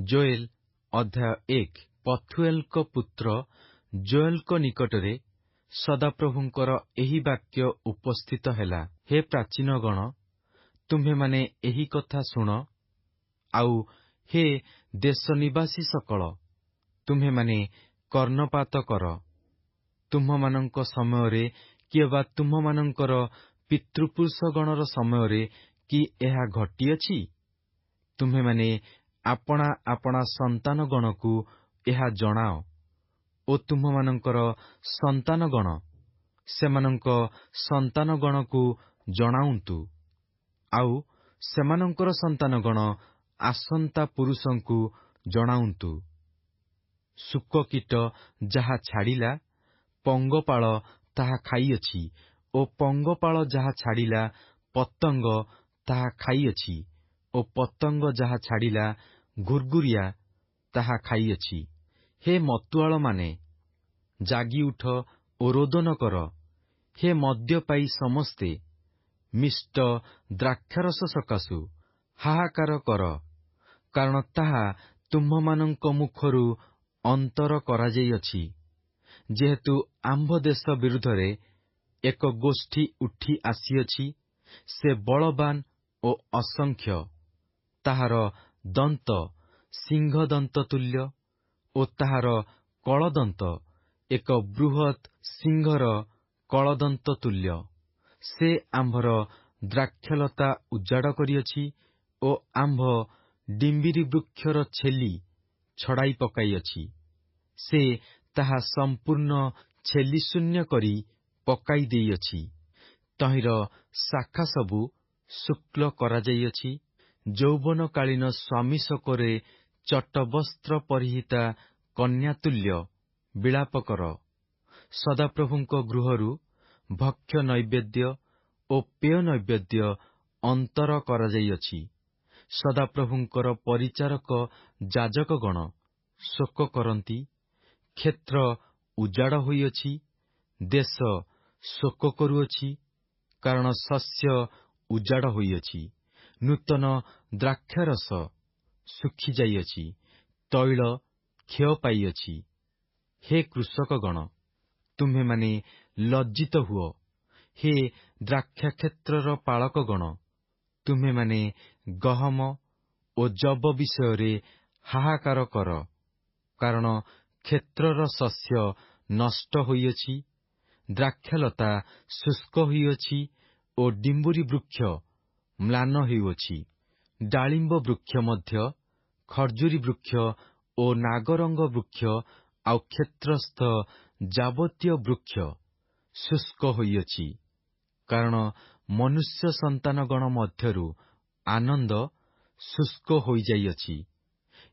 Joel ଅଧ୍ୟାୟ 1। ପଥୁଏଲଙ୍କ ପୁତ୍ର ଜୋଏଲଙ୍କ ନିକଟରେ ସଦାପ୍ରଭୁଙ୍କର ଏହି ବାକ୍ୟ ଉପସ୍ଥିତ ହେଲା। ହେ ପ୍ରାଚୀନଗଣ, ତୁମ୍ଭେମାନେ ଏହି କଥା ଶୁଣ। ଆଉ ହେ ଦେଶ ନିବାସୀ ସକଳ, ତୁମ୍ଭେମାନେ କର୍ଣ୍ଣପାତ କର। ତୁମ୍ଭମାନଙ୍କ ସମୟରେ କିଏ ବା ତୁମ୍ଭମାନଙ୍କର ପିତୃପୁରୁଷଗଣର ସମୟରେ କି ଏହା ଘଟିଅଛି? ତୁମ୍ଭେମାନେ ଆପଣା ଆପଣା ସନ୍ତାନଗଣକୁ ଏହା ଜଣାଅ ଓ ତୁମ୍ଭମାନଙ୍କର ସନ୍ତାନଗଣ ସେମାନଙ୍କ ସନ୍ତାନଗଣକୁ ଜଣାଉନ୍ତୁ। ଆଉ ସେମାନଙ୍କର ସନ୍ତାନଗଣ ଆସନ୍ତା ପୁରୁଷଙ୍କୁ ଜଣାଉନ୍ତୁ। ଶୁକକୀଟ ଯାହା ଛାଡ଼ିଲା, ପଙ୍ଗପାଳ ତାହା ଖାଇଅଛି, ଓ ପଙ୍ଗପାଳ ଯାହା ଛାଡ଼ିଲା, ପତଙ୍ଗ ତାହା ଖାଇଅଛି, ଓ ପତଙ୍ଗ ଯାହା ଛାଡ଼ିଲା, ଘୁର୍ଘୁରିଆ ତାହା ଖାଇଅଛି। ହେ ମତୁଆଳମାନେ, ଜାଗିଉଠ ଓ ରୋଦନ କର। ହେ ମଦ୍ୟପାୟୀ ସମସ୍ତେ, ମିଷ୍ଟ ଦ୍ରାକ୍ଷାରସ ସକାଶୁ ହାହାକାର କର, କାରଣ ତାହା ତୁମ୍ଭମାନଙ୍କ ମୁଖରୁ ଅନ୍ତର କରାଯାଇଅଛି। ଯେହେତୁ ଆମ୍ଭ ଦେଶ ବିରୁଦ୍ଧରେ ଏକ ଗୋଷ୍ଠୀ ଉଠି ଆସିଅଛି, ସେ ବଳବାନ ଓ ଅସଂଖ୍ୟ। ତାହାର ଦନ୍ତ ସିଂହଦନ୍ତ ତୁଲ୍ୟ ଓ ତାହାର କଳଦନ୍ତ ଏକ ବୃହତ୍ ସିଂହର କଳଦନ୍ତ ତୁଲ୍ୟ। ସେ ଆମ୍ଭର ଦ୍ରାକ୍ଷଲତା ଉଜାଡ଼ କରିଅଛି ଓ ଆମ୍ଭ ଡିମ୍ବିରି ବୃକ୍ଷର ଛେଲି ଛଡ଼ାଇ ପକାଇଅଛି। ସେ ତାହା ସମ୍ପୂର୍ଣ୍ଣ ଛେଲିଶୂନ୍ୟ କରି ପକାଇ ଦେଇଅଛି। ତହିଁର ଶାଖା ସବୁ ଶୁକ୍ଳ କରାଯାଇଅଛି। ଯୌବନକାଳୀନ ସ୍ୱାମୀ ଶୋକରେ ଚଟବସ୍ତ୍ର ପରିହିତା କନ୍ୟାତୁଲ୍ୟ ବିଳାପ କର। ସଦାପ୍ରଭୁଙ୍କ ଗୃହରୁ ଭକ୍ଷ୍ୟ ନୈବେଦ୍ୟ ଓ ପେୟ ନୈବେଦ୍ୟ ଅନ୍ତର କରାଯାଇଅଛି। ସଦାପ୍ରଭୁଙ୍କର ପରିଚାରକ ଯାଜକଗଣ ଶୋକ କରନ୍ତି। କ୍ଷେତ୍ର ଉଜାଡ଼ ହୋଇଅଛି, ଦେଶ ଶୋକ କରୁଅଛି, କାରଣ ଶସ୍ୟ ଉଜାଡ଼ ହୋଇଅଛି। ନୂତନ ଦ୍ରାକ୍ଷାରସ ଶୁଖିଯାଇଅଛି, ତୈଳ କ୍ଷୟ ପାଇଅଛି। ହେ କୃଷକଗଣ, ତୁମ୍ଭେମାନେ ଲଜ୍ଜିତ ହୁଅ। ହେ ଦ୍ରାକ୍ଷାକ୍ଷେତ୍ରର ପାଳକଗଣ, ତୁମ୍ଭେମାନେ ଗହମ ଓ ଯବ ବିଷୟରେ ହାହାକାର କର, କାରଣ କ୍ଷେତ୍ରର ଶସ୍ୟ ନଷ୍ଟ ହୋଇଅଛି, ଦ୍ରାକ୍ଷାଲତା ଶୁଷ୍କ ହୋଇଅଛି ଓ ଡିମ୍ବୁରି ବୃକ୍ଷ ମ୍ଳାନ ହେଉଅଛି। ଡାଳିମ୍ବ ବୃକ୍ଷ ମଧ୍ୟ, ଖର୍ଜୁରୀ ବୃକ୍ଷ ଓ ନାଗରଙ୍ଗ ବୃକ୍ଷ ଆଉ କ୍ଷେତ୍ରସ୍ଥ ଯାବତୀୟ ବୃକ୍ଷ ଶୁଷ୍କ ହୋଇଅଛି, କାରଣ ମନୁଷ୍ୟ ସନ୍ତାନଗଣ ମଧ୍ୟରୁ ଆନନ୍ଦ ଶୁଷ୍କ ହୋଇଯାଇଅଛି।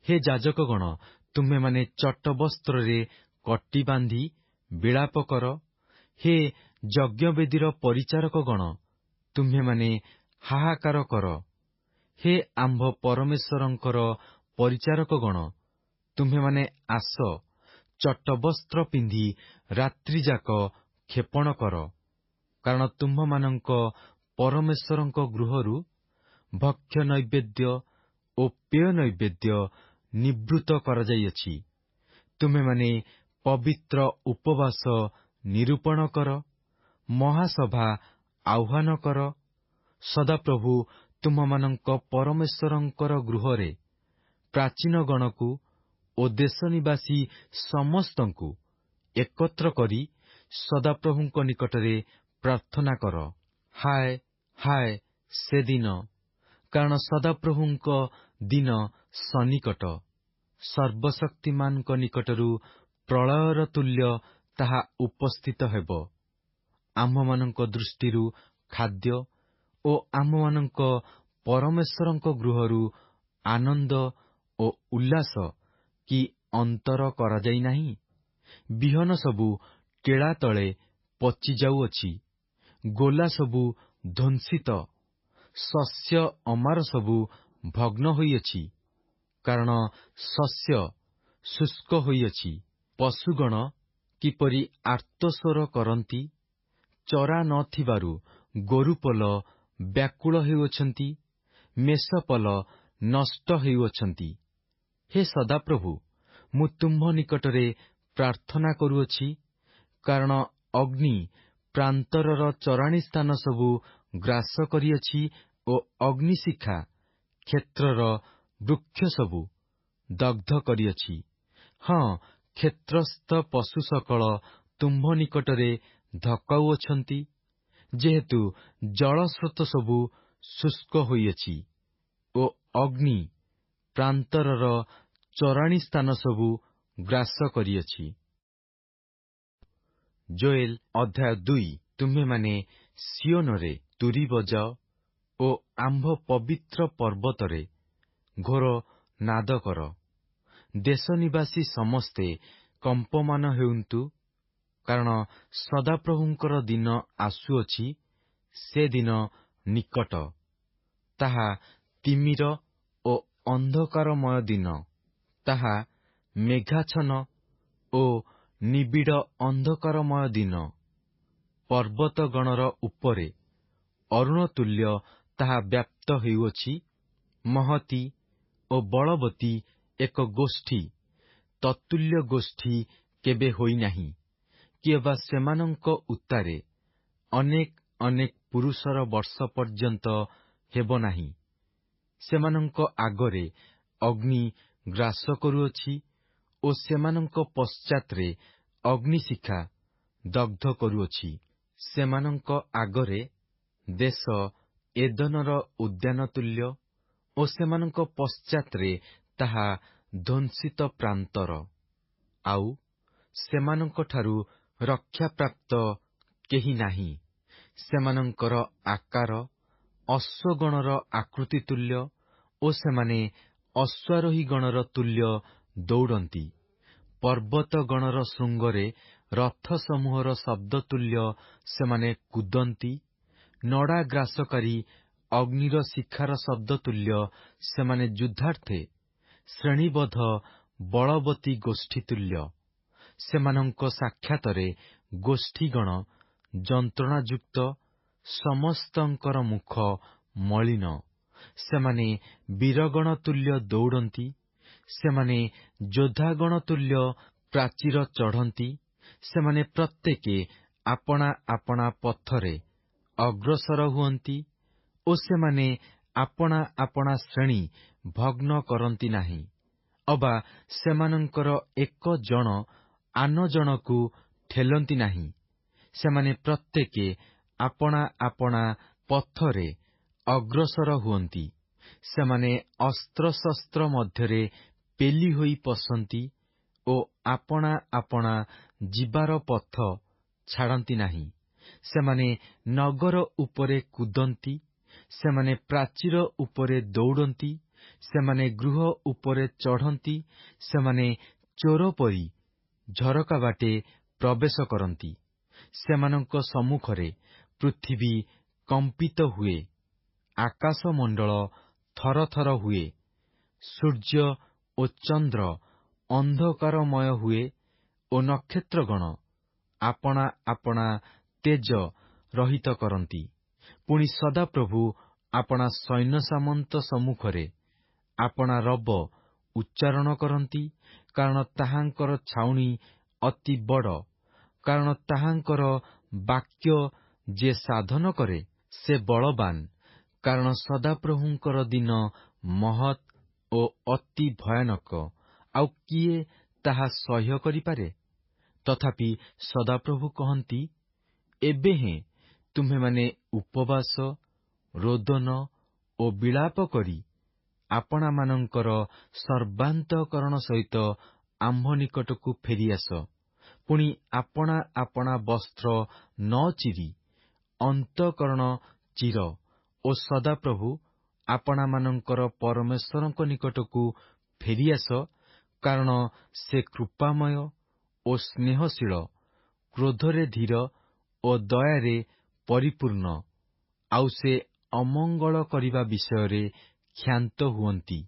ହେ ଯାଜକଗଣ, ତୁମ୍ଭେମାନେ ଚଟବସ୍ତ୍ରରେ କଟି ବାନ୍ଧି ବିଳାପ କର। ହେ ଯଜ୍ଞବେଦୀର ପରିଚାରକଗଣ, ତୁମ୍ଭେମାନେ ହାହାକାର କର। ହେ ଆମ୍ଭ ପରମେଶ୍ୱରଙ୍କର ପରିଚାରକଗଣ, ତୁମ୍ଭେମାନେ ଆସ, ଚଟବସ୍ତ୍ର ପିନ୍ଧି ରାତ୍ରିଯାକ କ୍ଷେପଣ କର, କାରଣ ତୁମ୍ଭମାନଙ୍କ ପରମେଶ୍ୱରଙ୍କ ଗୃହରୁ ଭକ୍ଷ୍ୟ ନୈବେଦ୍ୟ ଓ ପେୟ ନୈବେଦ୍ୟ ନିବୃତ୍ତ କରାଯାଇଅଛି। ତୁମ୍ଭେମାନେ ପବିତ୍ର ଉପବାସ ନିରୂପଣ କର, ମହାସଭା ଆହ୍ୱାନ କର। ସଦାପ୍ରଭୁ ତୁମ୍ଭମାନଙ୍କ ପରମେଶ୍ୱରଙ୍କର ଗୃହରେ ପ୍ରାଚୀନଗଣକୁ ଓ ଦେଶ ନିବାସୀ ସମସ୍ତଙ୍କୁ ଏକତ୍ର କରି ସଦାପ୍ରଭୁଙ୍କ ନିକଟରେ ପ୍ରାର୍ଥନା କର। ହାୟ ହାୟ ସେଦିନ! କାରଣ ସଦାପ୍ରଭୁଙ୍କ ଦିନ ସନ୍ନିକଟ। ସର୍ବଶକ୍ତିମାନଙ୍କ ନିକଟରୁ ପ୍ରଳୟର ତୁଲ୍ୟ ତାହା ଉପସ୍ଥିତ ହେବ। ଆମ୍ଭମାନଙ୍କ ଦୃଷ୍ଟିରୁ ଖାଦ୍ୟ ଓ ଆମ୍ଭମାନଙ୍କ ପରମେଶ୍ୱରଙ୍କ ଗୃହରୁ ଆନନ୍ଦ ଓ ଉଲ୍ଲାସ କି ଅନ୍ତର କରାଯାଇ ନାହିଁ? ବିହନ ସବୁ ଟିଳା ତଳେ ପଚିଯାଉଅଛି, ଗୋଲା ସବୁ ଧ୍ୱଂସିତ, ଶସ୍ୟ ଅମାର ସବୁ ଭଗ୍ନ ହୋଇଅଛି, କାରଣ ଶସ୍ୟ ଶୁଷ୍କ ହୋଇଅଛି। ପଶୁଗଣ କିପରି ଆର୍ତ୍ତସ୍ୱର କରନ୍ତି, ଚରା ନ ଥିବାରୁ ଗୋରୁପଲ ବ୍ୟାକୁଳ ହେଉଅଛନ୍ତି, ମେଷପଲ ନଷ୍ଟ ହେଉଅଛନ୍ତି। ହେ ସଦାପ୍ରଭୁ, ମୁଁ ତୁମ୍ଭ ନିକଟରେ ପ୍ରାର୍ଥନା କରୁଅଛି, କାରଣ ଅଗ୍ନି ପ୍ରାନ୍ତରର ଚରାଣୀ ସ୍ଥାନ ସବୁ ଗ୍ରାସ କରିଅଛି ଓ ଅଗ୍ନିଶିଖା କ୍ଷେତ୍ରର ବୃକ୍ଷ ସବୁ ଦଗ୍ଧ କରିଅଛି। ହଁ, କ୍ଷେତ୍ରସ୍ଥ ପଶୁ ସକଳ ତୁମ୍ଭ ନିକଟରେ ଧକାଉଅଛନ୍ତି, ଯେହେତୁ ଜଳସ୍ରୋତ ସବୁ ଶୁଷ୍କ ହୋଇଅଛି ଓ ଅଗ୍ନି ପ୍ରାନ୍ତରର ଚରାଣୀ ସ୍ଥାନ ସବୁ ଗ୍ରାସ କରିଅଛି। ଯୋଏଲ ଅଧ୍ୟାୟ 2। ତୁମ୍ଭେମାନେ ସିଓନରେ ତୁରୀ ବଜାଅ ଓ ଆମ୍ଭ ପବିତ୍ର ପର୍ବତରେ ଘୋର ନାଦ କର। ଦେଶ ନିବାସୀ ସମସ୍ତେ କମ୍ପମାନ ହେଉନ୍ତୁ, କାରଣ ସଦାପ୍ରଭୁଙ୍କର ଦିନ ଆସୁଅଛି, ସେ ଦିନ ନିକଟ। ତାହା ତିମିର ଓ ଅନ୍ଧକାରମୟ ଦିନ, ତାହା ମେଘାଚ୍ଛନ୍ନ ଓ ନିବିଡ଼ ଅନ୍ଧକାରମୟ ଦିନ। ପର୍ବତଗଣର ଉପରେ ଅରୁଣତୁଲ୍ୟ ତାହା ବ୍ୟାପ୍ତ ହେଉଅଛି। ମହତୀ ଓ ବଳବତୀ ଏକ ଗୋଷ୍ଠୀ, ତତ୍ତୁଲ୍ୟ ଗୋଷ୍ଠୀ କେବେ ହୋଇନାହିଁ, କିଏ ବା ସେମାନଙ୍କ ଉତ୍ତାରେ ଅନେକ ଅନେକ ପୁରୁଷର ବର୍ଷ ପର୍ଯ୍ୟନ୍ତ ହେବ ନାହିଁ। ସେମାନଙ୍କ ଆଗରେ ଅଗ୍ନି ଗ୍ରାସ କରୁଅଛି ଓ ସେମାନଙ୍କ ପଶ୍ଚାତରେ ଅଗ୍ନିଶିଖା ଦଗ୍ଧ କରୁଅଛି। ସେମାନଙ୍କ ଆଗରେ ଦେଶ ଏଦନର ଉଦ୍ୟାନ ତୁଲ୍ୟ ଓ ସେମାନଙ୍କ ପଶ୍ଚାତରେ ତାହା ଧ୍ୱଂସିତ ପ୍ରାନ୍ତର। ଆଉ ସେମାନଙ୍କଠାରୁ ରକ୍ଷାପ୍ରାପ୍ତ କେହି ନାହିଁ। ସେମାନଙ୍କର ଆକାର ଅଶ୍ୱଗଣର ଆକୃତି ତୁଲ୍ୟ ଓ ସେମାନେ ଅଶ୍ୱାରୋହୀଗଣର ତୁଲ୍ୟ ଦୌଡ଼ନ୍ତି। ପର୍ବତଗଣର ଶୃଙ୍ଗରେ ରଥସମୂହର ଶବ୍ଦ ତୁଲ୍ୟ ସେମାନେ କୁଦନ୍ତି। ନଡ଼ାଗ୍ରାସକାରୀ ଅଗ୍ନିର ଶିଖାର ଶବ୍ଦ ତୁଲ୍ୟ ସେମାନେ ଯୁଦ୍ଧାର୍ଥେ ଶ୍ରେଣୀବଦ୍ଧ ବଳବତୀ ଗୋଷ୍ଠୀ ତୁଲ୍ୟ। ସେମାନଙ୍କ ସାକ୍ଷାତରେ ଗୋଷ୍ଠୀଗଣ ଯନ୍ତ୍ରଣାଯୁକ୍ତ, ସମସ୍ତଙ୍କର ମୁଖ ମଳିନ। ସେମାନେ ବୀରଗଣ ତୁଲ୍ୟ ଦୌଡ଼ନ୍ତି। ସେମାନେ ଯୋଦ୍ଧାଗଣ ତୁଲ୍ୟ ପ୍ରାଚୀର ଚଢ଼ନ୍ତି। ସେମାନେ ପ୍ରତ୍ୟେକେ ଆପଣା ଆପଣା ପଥରେ ଅଗ୍ରସର ହୁଅନ୍ତି ଓ ସେମାନେ ଆପଣା ଆପଣା ଶ୍ରେଣୀ ଭଗ୍ନ କରନ୍ତି ନାହିଁ, ଅବା ସେମାନଙ୍କର ଏକ ଜଣ ଆନ ଜଣକୁ ଠେଲନ୍ତି ନାହିଁ। ସେମାନେ ପ୍ରତ୍ୟେକେ ଆପଣା ଆପଣା ପଥରେ ଅଗ୍ରସର ହୁଅନ୍ତି। ସେମାନେ ଅସ୍ତ୍ରଶସ୍ତ୍ର ମଧ୍ୟରେ ପେଲି ହୋଇ ପଶନ୍ତି ଓ ଆପଣା ଆପଣା ଯିବାର ପଥ ଛାଡ଼ନ୍ତି ନାହିଁ। ସେମାନେ ନଗର ଉପରେ କୁଦନ୍ତି। ସେମାନେ ପ୍ରାଚୀର ଉପରେ ଦୌଡ଼ନ୍ତି। ସେମାନେ ଗୃହ ଉପରେ ଚଢ଼ନ୍ତି। ସେମାନେ ଚୋର ପରି ଝରକା ବାଟେ ପ୍ରବେଶ କରନ୍ତି। ସେମାନଙ୍କ ସମ୍ମୁଖରେ ପୃଥିବୀ କମ୍ପିତ ହୁଏ, ଆକାଶମଣ୍ଡଳ ଥରଥର ହୁଏ, ସୂର୍ଯ୍ୟ ଓ ଚନ୍ଦ୍ର ଅନ୍ଧକାରମୟ ହୁଏ ଓ ନକ୍ଷତ୍ରଗଣ ଆପଣା ଆପଣା ତେଜ ରହିତ କରନ୍ତି। ପୁଣି ସଦାପ୍ରଭୁ ଆପଣା ସୈନ୍ୟସାମନ୍ତ ସମ୍ମୁଖରେ ଆପଣା ରବ ଉଚ୍ଚାରଣ କରନ୍ତି, କାରଣ ତାହାଙ୍କର ଛାଉଣି ଅତି ବଡ଼। କାରଣ ତାହାଙ୍କର ବାକ୍ୟ ଯେ ସାଧନ କରେ, ସେ ବଳବାନ। କାରଣ ସଦାପ୍ରଭୁଙ୍କର ଦିନ ମହତ୍ ଓ ଅତି ଭୟାନକ, ଆଉ କିଏ ତାହା ସହ୍ୟ କରିପାରେ? ତଥାପି ସଦାପ୍ରଭୁ କହନ୍ତି, ଏବେ ହେଁ ତୁମ୍ଭେମାନେ ଉପବାସ, ରୋଦନ ଓ ବିଳାପ କରି ଆପଣାମାନଙ୍କର ସର୍ବାନ୍ତଃକରଣ ସହିତ ଆମ୍ଭ ନିକଟକୁ ଫେରିଆସ। ପୁଣି ଆପଣା ଆପଣା ବସ୍ତ୍ର ନ ଚିରି ଅନ୍ତଃକରଣ ଚିର ଓ ସଦାପ୍ରଭୁ ଆପଣାମାନଙ୍କର ପରମେଶ୍ୱରଙ୍କ ନିକଟକୁ ଫେରିଆସ। କାରଣ ସେ କୃପାମୟ ଓ ସ୍ନେହଶୀଳ, କ୍ରୋଧରେ ଧୀର ଓ ଦୟାରେ ପରିପୂର୍ଣ୍ଣ, ଆଉ ସେ ଅମଙ୍ଗଳ କରିବା ବିଷୟରେ କ୍ଷାନ୍ତ ହୁଅନ୍ତି।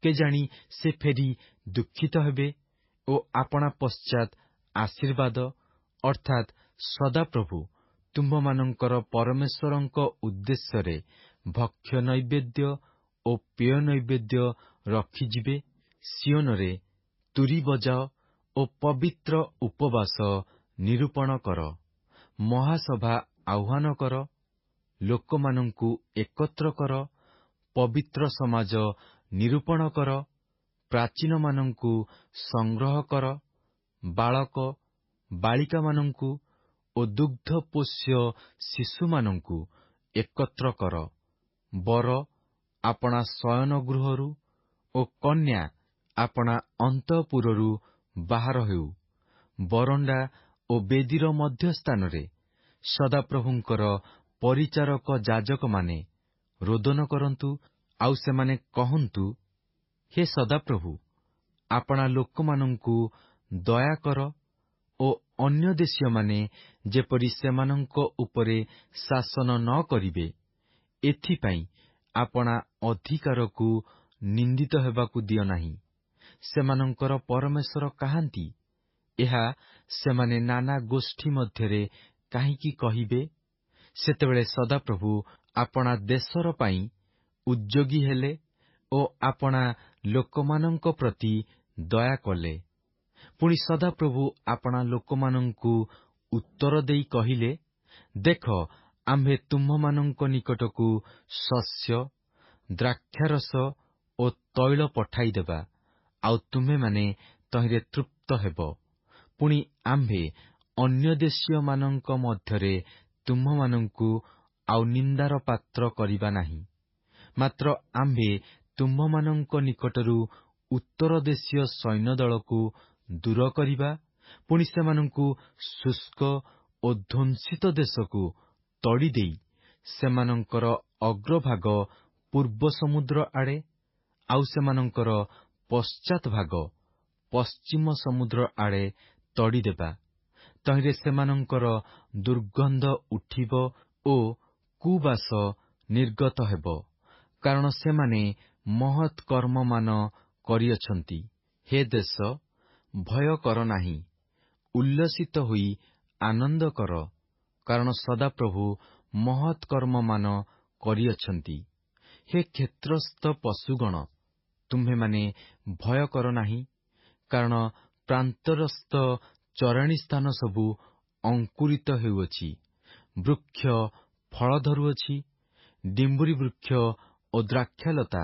କେଜାଣି ସେ ଫେରି ଦୁଃଖିତ ହେବେ ଓ ଆପଣା ପଶ୍ଚାତ୍ ଆଶୀର୍ବାଦ ଅର୍ଥାତ୍ ସଦାପ୍ରଭୁ ତୁମ୍ଭମାନଙ୍କର ପରମେଶ୍ୱରଙ୍କ ଉଦ୍ଦେଶ୍ୟରେ ଭକ୍ଷ୍ୟ ନୈବେଦ୍ୟ ଓ ପେୟ ନୈବେଦ୍ୟ ରଖିଯିବେ। ସିଓନରେ ତୁରୀ ବଜାଅ ଓ ପବିତ୍ର ଉପବାସ ନିରୂପଣ କର। ମହାସଭା ଆହ୍ୱାନ କର, ଲୋକମାନଙ୍କୁ ଏକତ୍ର କର, ପବିତ୍ର ସମାଜ ନିରୂପଣ କର, ପ୍ରାଚୀନମାନଙ୍କୁ ସଂଗ୍ରହ କର, ବାଳକ ବାଳିକାମାନଙ୍କୁ ଓ ଦୁଗ୍ଧପୋଷ୍ୟ ଶିଶୁମାନଙ୍କୁ ଏକତ୍ର କର। ବର ଆପଣା ଶୟନଗୃହରୁ ଓ କନ୍ୟା ଆପଣା ଅନ୍ତଃପୁରରୁ ବାହାର ହେଉ। ବରଣ୍ଡା ଓ ବେଦୀର ମଧ୍ୟସ୍ଥାନରେ ସଦାପ୍ରଭୁଙ୍କର ପରିଚାରକ ଯାଜକମାନେ ରୋଦନ କରନ୍ତୁ, ଆଉ ସେମାନେ କହନ୍ତୁ, ହେ ସଦାପ୍ରଭୁ, ଆପଣା ଲୋକମାନଙ୍କୁ ଦୟାକର ଓ ଅନ୍ୟ ଦେଶୀୟମାନେ ଯେପରି ସେମାନଙ୍କ ଉପରେ ଶାସନ ନ କରିବେ, ଏଥିପାଇଁ ଆପଣା ଅଧିକାରକୁ ନିନ୍ଦିତ ହେବାକୁ ଦିଅ ନାହିଁ। ସେମାନଙ୍କର ପରମେଶ୍ୱର କାହାନ୍ତି? ଏହା ସେମାନେ ନାନା ଗୋଷ୍ଠୀ ମଧ୍ୟରେ କାହିଁକି କହିବେ? ସେତେବେଳେ ସଦାପ୍ରଭୁ ଆପଣା ଦେଶର ପାଇଁ ଉଦ୍ଯୋଗୀ ହେଲେ ଓ ଆପଣା ଲୋକମାନଙ୍କ ପ୍ରତି ଦୟା କଲେ। ପୁଣି ସଦାପ୍ରଭୁ ଆପଣା ଲୋକମାନଙ୍କୁ ଉତ୍ତର ଦେଇ କହିଲେ, ଦେଖ, ଆମ୍ଭେ ତୁମ୍ଭମାନଙ୍କ ନିକଟକୁ ଶସ୍ୟ, ଦ୍ରାକ୍ଷାରସ ଓ ତୈଳ ପଠାଇଦେବା, ଆଉ ତୁମ୍ଭେମାନେ ତହିଁରେ ତୃପ୍ତ ହେବ। ପୁଣି ଆମ୍ଭେ ଅନ୍ୟ ଦେଶୀୟମାନଙ୍କ ମଧ୍ୟରେ ତୁମ୍ଭମାନଙ୍କୁ ଆଉ ନିନ୍ଦାର ପାତ୍ର କରିବା ନାହିଁ। ମାତ୍ର ଆମ୍ଭେ ତୁମ୍ଭମାନଙ୍କ ନିକଟରୁ ଉତ୍ତର ଦେଶୀୟ ସୈନ୍ୟଦଳକୁ ଦୂର କରିବା, ପୁଣି ସେମାନଙ୍କୁ ଶୁଷ୍କ ଓ ଧ୍ୱଂସିତ ଦେଶକୁ ତଡ଼ିଦେଇ ସେମାନଙ୍କର ଅଗ୍ରଭାଗ ପୂର୍ବ ସମୁଦ୍ର ଆଡ଼େ, ଆଉ ସେମାନଙ୍କର ପଶ୍ଚାତ୍ ଭାଗ ପଶ୍ଚିମ ସମୁଦ୍ର ଆଡ଼େ ତଡ଼ିଦେବା। ତହିଁରେ ସେମାନଙ୍କର ଦୁର୍ଗନ୍ଧ ଉଠିବ ଓ କୁବାସ ନିର୍ଗତ ହେବ, କାରଣ ସେମାନେ ମହତ୍ କର୍ମମାନ କରିଅଛନ୍ତି। ହେ ଦେଶ, ଭୟ କର ନାହିଁ, ଉଲ୍ଲସିତ ହୋଇ ଆନନ୍ଦ କର, କାରଣ ସଦାପ୍ରଭୁ ମହତ୍ କର୍ମମାନ କରିଅଛନ୍ତି। ହେ କ୍ଷେତ୍ରସ୍ଥ ପଶୁଗଣ, ତୁମ୍ଭେମାନେ ଭୟ କର ନାହିଁ, କାରଣ ପ୍ରାନ୍ତରସ୍ଥ ଚରାଣୀ ସ୍ଥାନ ସବୁ ଅଙ୍କୁରିତ ହେଉଅଛି, ବୃକ୍ଷ ଫଳ ଧରୁଅଛି, ଡିମ୍ବୁରି ବୃକ୍ଷ ଓ ଦ୍ରାକ୍ଷାଲତା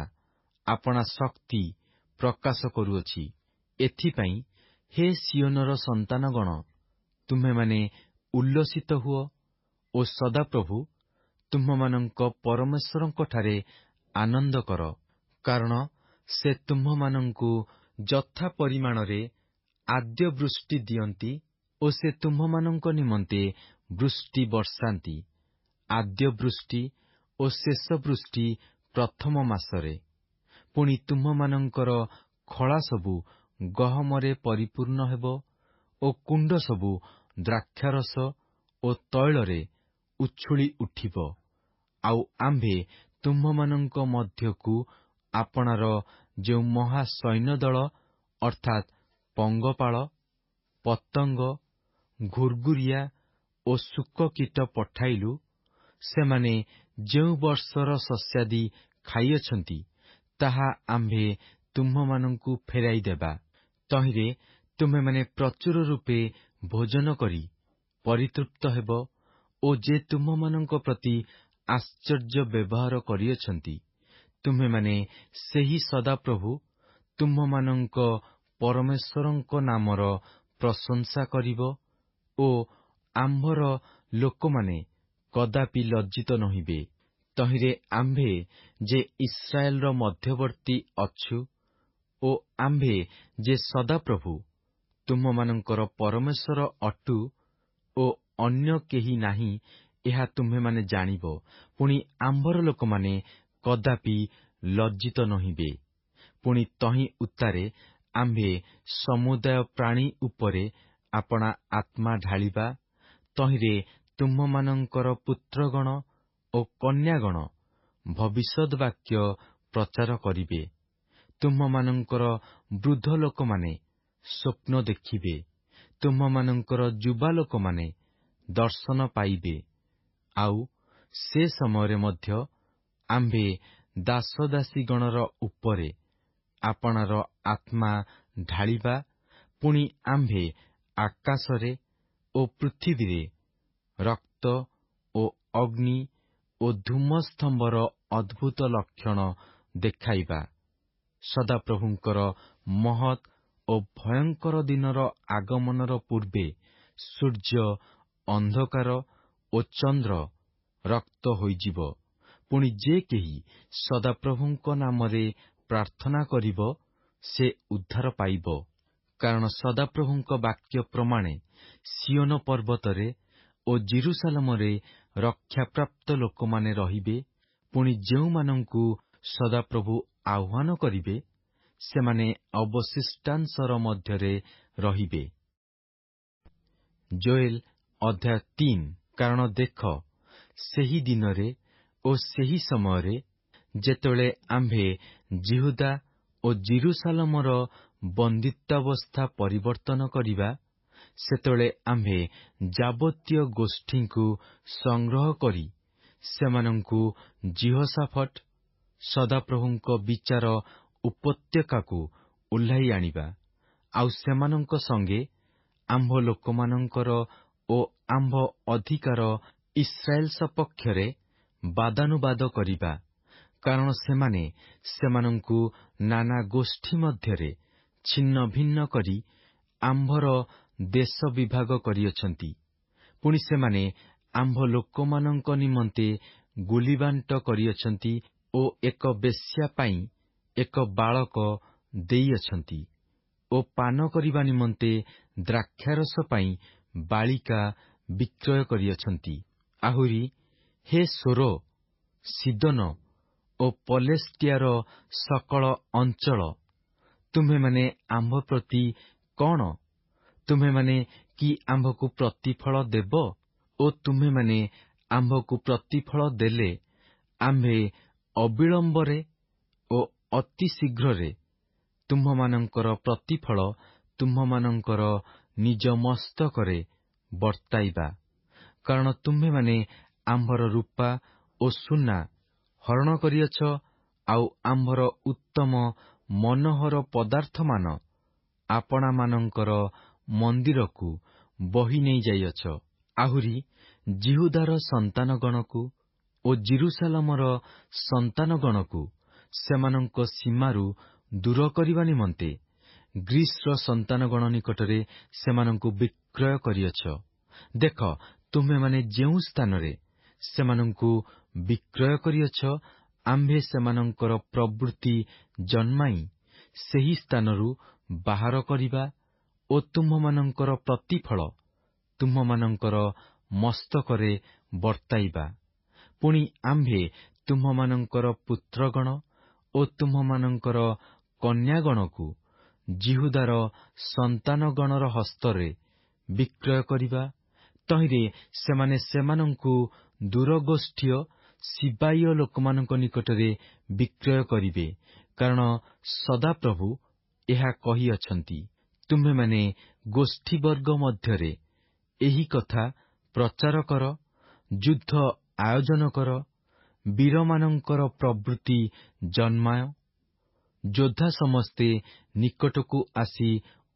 ଆପଣା ଶକ୍ତି ପ୍ରକାଶ କରୁଅଛି। ଏଥିପାଇଁ ହେ ସିଓନର ସନ୍ତାନଗଣ, ତୁମ୍ଭେମାନେ ଉଲ୍ଲସିତ ହୁଅ ଓ ସଦାପ୍ରଭୁ ତୁମ୍ଭମାନଙ୍କ ପରମେଶ୍ୱରଙ୍କଠାରେ ଆନନ୍ଦ କର, କାରଣ ସେ ତୁମ୍ଭମାନଙ୍କୁ ଯଥା ପରିମାଣରେ ଆଦ୍ୟ ବୃଷ୍ଟି ଦିଅନ୍ତି ଓ ସେ ତୁମ୍ଭମାନଙ୍କ ନିମନ୍ତେ ବୃଷ୍ଟି ବର୍ଷାନ୍ତି, ଆଦ୍ୟ ବୃଷ୍ଟି ଓ ଶେଷ ବୃଷ୍ଟି ପ୍ରଥମ ମାସରେ। ପୁଣି ତୁମ୍ଭମାନଙ୍କର ଖଳା ସବୁ ଗହମରେ ପରିପୂର୍ଣ୍ଣ ହେବ ଓ କୁଣ୍ଡ ସବୁ ଦ୍ରାକ୍ଷାରସ ଓ ତୈଳରେ ଉଛୁଳି ଉଠିବ। ଆଉ ଆମ୍ଭେ ତୁମ୍ଭମାନଙ୍କ ମଧ୍ୟକୁ ଆପଣାର ଯେଉଁ ମହାସୈନ୍ୟଦଳ ଅର୍ଥାତ୍ ପଙ୍ଗପାଳ, ପତଙ୍ଗ, ଘୁର୍ଘୁରିଆ ଓ ଶୁକକୀଟ ପଠାଇଲୁ, ସେମାନେ ଯେଉଁ ବର୍ଷର ଶସ୍ୟାଦି ଖାଇଅଛନ୍ତି, ତାହା ଆମ୍ଭେ ତୁମ୍ଭମାନଙ୍କୁ ଫେରାଇଦେବା। ତହିଁରେ ତୁମ୍ଭେମାନେ ପ୍ରଚୁର ରୂପେ ଭୋଜନ କରି ପରିତୃପ୍ତ ହେବ ଓ ଯେ ତୁମ୍ଭମାନଙ୍କ ପ୍ରତି ଆଶ୍ଚର୍ଯ୍ୟ ବ୍ୟବହାର କରିଅଛନ୍ତି, ତୁମ୍ଭେମାନେ ସେହି ସଦାପ୍ରଭୁ ତୁମ୍ଭମାନଙ୍କ ପରମେଶ୍ୱରଙ୍କ ନାମର ପ୍ରଶଂସା କରିବ ଓ ଆମ୍ଭର ଲୋକମାନେ କଦାପି ଲଜ୍ଜିତ ନୋହିବେ। ତହିଁରେ ଆମ୍ଭେ ଯେ ଇସ୍ରାଏଲର ମଧ୍ୟବର୍ତ୍ତୀ ଅଛୁ ଓ ଆମ୍ଭେ ଯେ ସଦାପ୍ରଭୁ ତୁମ୍ଭମାନଙ୍କର ପରମେଶ୍ୱର ଅଟୁ ଓ ଅନ୍ୟ କେହି ନାହିଁ, ଏହା ତୁମ୍ଭେମାନେ ଜାଣିବ। ପୁଣି ଆମ୍ଭର ଲୋକମାନେ କଦାପି ଲଜ୍ଜିତ ନୋହିବେ। ପୁଣି ତହିଁ ଉତ୍ତାରେ ଆମ୍ଭେ ସମୁଦାୟ ପ୍ରାଣୀ ଉପରେ ଆପଣା ଆତ୍ମା ଢାଳିବା। ତହିଁରେ ତୁମ୍ଭମାନଙ୍କର ପୁତ୍ରଗଣ ଓ କନ୍ୟାଗଣ ଭବିଷ୍ୟତ୍ ବାକ୍ୟ ପ୍ରଚାର କରିବେ। ତୁମ୍ଭମାନଙ୍କର ବୃଦ୍ଧ ଲୋକମାନେ ସ୍ୱପ୍ନ ଦେଖିବେ, ତୁମ୍ଭମାନଙ୍କର ଯୁବା ଲୋକମାନେ ଦର୍ଶନ ପାଇବେ। ଆଉ ସେ ସମୟରେ ମଧ୍ୟ ଆମ୍ଭେ ଦାସଦାସୀଗଣର ଉପରେ ଆପଣାର ଆତ୍ମା ଢାଳିବା, ପୁଣି ଆମ୍ଭେ ଆକାଶରେ ଓ ପୃଥିବୀରେ ରକ୍ତ ଓ ଅଗ୍ନି ଓ ଧୂମସ୍ତମ୍ଭର ଅଦ୍ଭୁତ ଲକ୍ଷଣ ଦେଖାଇବା। ସଦାପ୍ରଭୁଙ୍କର ମହତ୍ ଓ ଭୟଙ୍କର ଦିନର ଆଗମନର ପୂର୍ବେ ସୂର୍ଯ୍ୟ ଅନ୍ଧକାର ଓ ଚନ୍ଦ୍ର ରକ୍ତ ହୋଇଯିବ। ପୁଣି ଯେ କେହି ସଦାପ୍ରଭୁଙ୍କ ନାମରେ ପ୍ରାର୍ଥନା କରିବ, ସେ ଉଦ୍ଧାର ପାଇବ। କାରଣ ସଦାପ୍ରଭୁଙ୍କ ବାକ୍ୟ ପ୍ରମାଣେ ସିଓନ ପର୍ବତରେ ଓ ଜେରୁସାଲେମରେ ରକ୍ଷାପ୍ରାପ୍ତ ଲୋକମାନେ ରହିବେ। ପୁଣି ଯେଉଁମାନଙ୍କୁ ସଦାପ୍ରଭୁ ଆହ୍ୱାନ କରିବେ, ସେମାନେ ଅବଶିଷ୍ଟାଂଶର ମଧ୍ୟରେ ରହିବେ। ଯୋଏଲ ଅଧ୍ୟାୟ 3। କାରଣ ଦେଖ, ସେହି ଦିନରେ ଓ ସେହି ସମୟରେ ଯେତେବେଳେ ଆମ୍ଭେ ଯିହୁଦା ଓ ଜେରୁସାଲେମର ବନ୍ଦିତ୍ୱାବସ୍ଥା ପରିବର୍ତ୍ତନ କରିବା, ସେତେବେଳେ ଆମ୍ଭେ ଯାବତୀୟ ଗୋଷ୍ଠୀଙ୍କୁ ସଂଗ୍ରହ କରି ସେମାନଙ୍କୁ ଜିହୋଶାଫଟ ସଦାପ୍ରଭୁଙ୍କ ବିଚାର ଉପତ୍ୟକାକୁ ଓହ୍ଲାଇ ଆଣିବା। ଆଉ ସେମାନଙ୍କ ସଙ୍ଗେ ଆମ୍ଭ ଲୋକମାନଙ୍କର ଓ ଆମ୍ଭ ଅଧିକାର ଇସ୍ରାଏଲ ସପକ୍ଷରେ ବାଦାନୁବାଦ କରିବା। କାରଣ ସେମାନେ ସେମାନଙ୍କୁ ନାନା ଗୋଷ୍ଠୀ ମଧ୍ୟରେ ଛିନ୍ନ ଭିନ୍ନ କରି ଆମ୍ଭର ଦେଶ ବିଭାଗ କରିଅଛନ୍ତି। ପୁଣି ସେମାନେ ଆମ୍ଭ ଲୋକମାନଙ୍କ ନିମନ୍ତେ ଗୁଲିବାଣ୍ଟ କରିଅଛନ୍ତି ଓ ଏକ ବେଶ୍ୟା ପାଇଁ ଏକ ବାଳକ ଦେଇଅଛନ୍ତି ଓ ପାନ କରିବା ନିମନ୍ତେ ଦ୍ରାକ୍ଷାରସ ପାଇଁ ବାଳିକା ବିକ୍ରୟ କରିଅଛନ୍ତି। ଆହୁରି ହେ ସୋର, ସିଦୋନ ଓ ପଲେଷ୍ଟିଆର ସକଳ ଅଞ୍ଚଳ, ତୁମ୍ଭେମାନେ ଆମ୍ଭ ପ୍ରତି କଣ? ତୁମ୍ଭେମାନେ କି ଆମ୍ଭକୁ ପ୍ରତିଫଳ ଦେବ? ଓ ତୁମ୍ଭେମାନେ ଆମ୍ଭକୁ ପ୍ରତିଫଳ ଦେଲେ ଆମ୍ଭେ ଅବିଳମ୍ବରେ ଓ ଅତି ଶୀଘ୍ରରେ ତୁମ୍ଭମାନଙ୍କର ପ୍ରତିଫଳ ତୁମ୍ଭମାନଙ୍କର ନିଜ ମସ୍ତକରେ ବର୍ତ୍ତାଇବା। କାରଣ ତୁମ୍ଭେମାନେ ଆମ୍ଭର ରୂପା ଓ ସୁନା ହରଣ କରିଅଛ, ଆଉ ଆମ୍ଭର ଉତ୍ତମ ମନୋହର ପଦାର୍ଥମାନ ଆପଣାମାନଙ୍କର ମନ୍ଦିରକୁ ବହି ନେଇ ଯାଇଅଛ। ଆହୁରି ଯିହୁଦାର ସନ୍ତାନଗଣକୁ ଓ ଜେରୁସାଲେମର ସନ୍ତାନଗଣକୁ ସେମାନଙ୍କ ସୀମାରୁ ଦୂର କରିବା ନିମନ୍ତେ ଗ୍ରୀସର ସନ୍ତାନଗଣ ନିକଟରେ ସେମାନଙ୍କୁ ବିକ୍ରୟ କରିଅଛ। ଦେଖ, ତୁମ୍ଭେମାନେ ଯେଉଁ ସ୍ଥାନରେ ସେମାନଙ୍କୁ ବିକ୍ରୟ କରିଅଛ, ଆମ୍ଭେ ସେମାନଙ୍କର ପ୍ରବୃତ୍ତି ଜନ୍ମାଇ ସେହି ସ୍ଥାନରୁ ବାହାର କରିବା ଓ ତୁମ୍ଭମାନଙ୍କର ପ୍ରତିଫଳ ତୁମ୍ଭମାନଙ୍କର ମସ୍ତକରେ ବର୍ତ୍ତାଇବା। ପୁଣି ଆମ୍ଭେ ତୁମ୍ଭମାନଙ୍କର ପୁତ୍ରଗଣ ଓ ତୁମ୍ଭମାନଙ୍କର କନ୍ୟାଗଣକୁ ଯିହୁଦାର ସନ୍ତାନଗଣର ହସ୍ତରେ ବିକ୍ରୟ କରିବା। ତହିଁରେ ସେମାନେ ସେମାନଙ୍କୁ ଦୂରଗୋଷ୍ଠୀୟ ସିବାଇୟ ଲୋକମାନଙ୍କ ନିକଟରେ ବିକ୍ରୟ କରିବେ। କାରଣ ସଦାପ୍ରଭୁ ଏହା କହିଅଛନ୍ତି, ତୁମ୍ଭେମାନେ ଗୋଷ୍ଠୀବର୍ଗ ମଧ୍ୟରେ ଏହି କଥା ପ୍ରଚାର କର, ଯୁଦ୍ଧ ଆୟୋଜନ କର, ବୀରମାନଙ୍କର ପ୍ରବୃତ୍ତି ଜନ୍ମାଅ। ଯୋଦ୍ଧା ସମସ୍ତେ ନିକଟକୁ ଆସି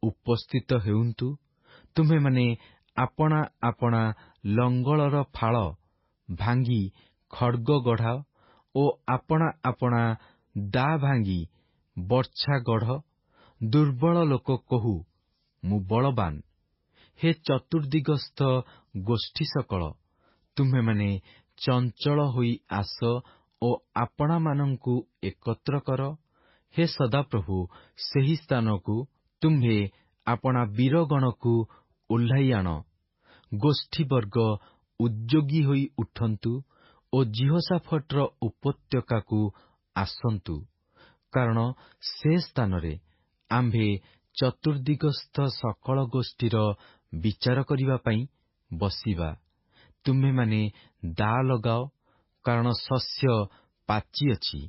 ଉପସ୍ଥିତ ହେଉନ୍ତୁ। ତୁମ୍ଭେମାନେ ଆପଣା ଆପଣା ଲଙ୍ଗଳର ଫାଳ ଭାଙ୍ଗି ଖଡ୍ଗ ଗଢ଼ାଅ ଓ ଆପଣା ଆପଣା ଦା ଭାଙ୍ଗି ବର୍ଚ୍ଛା ଗଢ଼। ଦୁର୍ବଳ ଲୋକ କହୁ, ମୁଁ ବଳବାନ। ହେ ଚତୁର୍ଦ୍ଦିଗସ୍ଥ ଗୋଷ୍ଠୀ ସକଳ, ତୁମ୍ଭେମାନେ ଚଞ୍ଚଳ ହୋଇ ଆସ ଓ ଆପଣାମାନଙ୍କୁ ଏକତ୍ର କର। ହେ ସଦାପ୍ରଭୁ, ସେହି ସ୍ଥାନକୁ ତୁମ୍ଭେ ଆପଣା ବୀରଗଣକୁ ଓହ୍ଲାଇ ଆଣ। ଗୋଷ୍ଠୀବର୍ଗ ଉଦ୍ଯୋଗୀ ହୋଇ ଉଠନ୍ତୁ ଓ ଜିହୋଶାଫଟର ଉପତ୍ୟକାକୁ ଆସନ୍ତୁ। କାରଣ ସେ ସ୍ଥାନରେ ଆମ୍ଭେ ଚତୁର୍ଦ୍ଦିଗସ୍ଥ ସକଳ ଗୋଷ୍ଠୀର ବିଚାର କରିବା ପାଇଁ ବସିବା। ତୁମ୍ଭେମାନେ ଦା ଲଗାଅ, କାରଣ ଶସ୍ୟ ପାଚିଅଛି।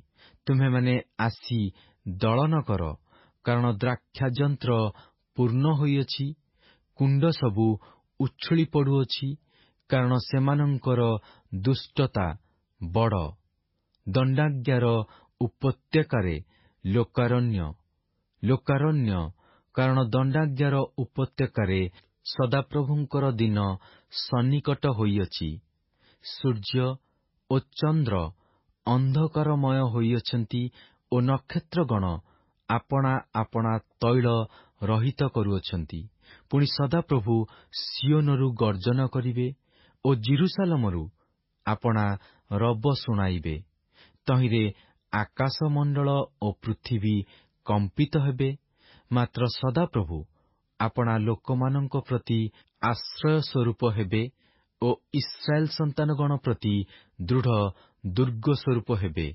ତୁମ୍ଭେମାନେ ଆସି ଦଳନ କର, କାରଣ ଦ୍ରାକ୍ଷାଯନ୍ତ୍ର ପୂର୍ଣ୍ଣ ହୋଇଅଛି। କୁଣ୍ଡ ସବୁ ଉଛୁଳି ପଡ଼ୁଅଛି, କାରଣ ସେମାନଙ୍କର ଦୁଷ୍ଟତା ବଡ଼। ଦଣ୍ଡାଜ୍ଞାର ଉପତ୍ୟକାରେ ଲୋକାରଣ୍ୟ। ଲୋକାରଣ୍ୟ, କାରଣ ଦଣ୍ଡାଜ୍ଞାର ଉପତ୍ୟକାରେ ସଦାପ୍ରଭୁଙ୍କର ଦିନ ସନ୍ନିକଟ ହୋଇଅଛି। ସୂର୍ଯ୍ୟ ଓ ଚନ୍ଦ୍ର ଅନ୍ଧକାରମୟ ହୋଇଅଛନ୍ତି ଓ ନକ୍ଷତ୍ରଗଣ ଆପଣା ଆପଣା ତୈଳ ରହିତ କରୁଅଛନ୍ତି। ପୁଣି ସଦାପ୍ରଭୁ ସିଓନରୁ ଗର୍ଜନ କରିବେ ଓ ଜିରୁସାଲମରୁ ଆପଣା ରବ ଶୁଣାଇବେ। ତହିଁରେ ଆକାଶମଣ୍ଡଳ ଓ ପୃଥିବୀ କମ୍ପିତ ହେବେ। ମାତ୍ର ସଦାପ୍ରଭୁ ଆପଣା ଲୋକମାନଙ୍କ ପ୍ରତି ଆଶ୍ରୟ ସ୍ୱରୂପ ହେବେ ଓ ଇସ୍ରାଏଲ ସନ୍ତାନଗଣ ପ୍ରତି ଦୃଢ଼ ଦୁର୍ଗ ସ୍ୱରୂପ ହେବେ।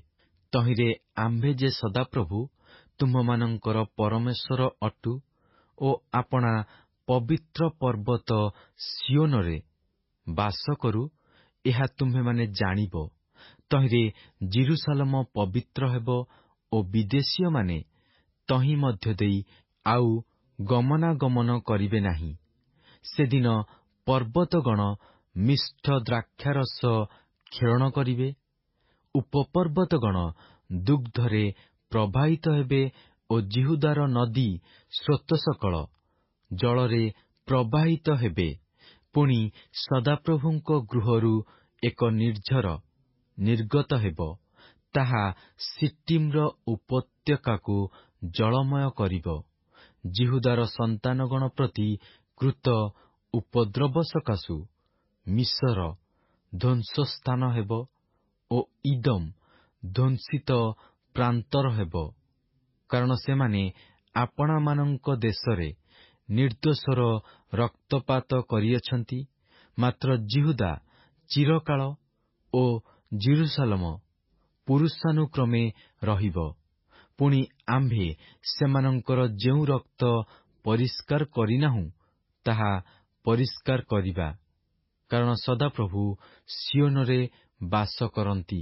ତହିଁରେ ଆମ୍ଭେ ଯେ ସଦାପ୍ରଭୁ ତୁମ୍ଭମାନଙ୍କର ପରମେଶ୍ୱର ଅଟୁ ଓ ଆପଣା ପବିତ୍ର ପର୍ବତ ସିଓନରେ ବାସ କରୁ, ଏହା ତୁମ୍ଭେମାନେ ଜାଣିବ। ତହିଁରେ ଜିରୁସାଲମ ପବିତ୍ର ହେବ ଓ ବିଦେଶୀୟମାନେ ତହିଁ ମଧ୍ୟ ଦେଇ ଆଉ ଗମନାଗମନ କରିବେ ନାହିଁ। ସେଦିନ ପର୍ବତଗଣ ମିଷ୍ଟ ଦ୍ରାକ୍ଷାରସ କ୍ଷରଣ କରିବେ, ଉପପର୍ବତଗଣ ଦୁଗ୍ଧରେ ପ୍ରବାହିତ ହେବେ ଓ ଜିହୁଦାର ନଦୀ ସ୍ରୋତସକଳ ଜଳରେ ପ୍ରବାହିତ ହେବେ। ପୁଣି ସଦାପ୍ରଭୁଙ୍କ ଗୃହରୁ ଏକ ନିର୍ଝର ନିର୍ଗତ ହେବ, ତାହା ସିଟିମ୍ର ଉପତ୍ୟକାକୁ ଜଳମୟ କରିବ। ଜିହୁଦାର ସନ୍ତାନଗଣ ପ୍ରତି କୃତ ଉପଦ୍ରବ ସକାଶୁ ମିଶର ଧ୍ୱଂସସ୍ଥାନ ହେବ ଓ ଇଦୋମ ଧ୍ୱଂସିତ ପ୍ରାନ୍ତର ହେବ। କାରଣ ସେମାନେ ଆପଣାମାନଙ୍କ ଦେଶରେ ନିର୍ଦ୍ଦୋଷର ରକ୍ତପାତ କରିଅଛନ୍ତି। ମାତ୍ର ଜିହୁଦା ଚିରକାଳ ଓ ଜିରୁସାଲମ ପୁରୁଷାନୁକ୍ରମେ ରହିବ। ପୁଣି ଆମ୍ଭେ ସେମାନଙ୍କର ଯେଉଁ ରକ୍ତ ପରିଷ୍କାର କରିନାହୁଁ, ତାହା ପରିଷ୍କାର କରିବା, କାରଣ ସଦାପ୍ରଭୁ ସିଓନରେ ବାସ କରନ୍ତି।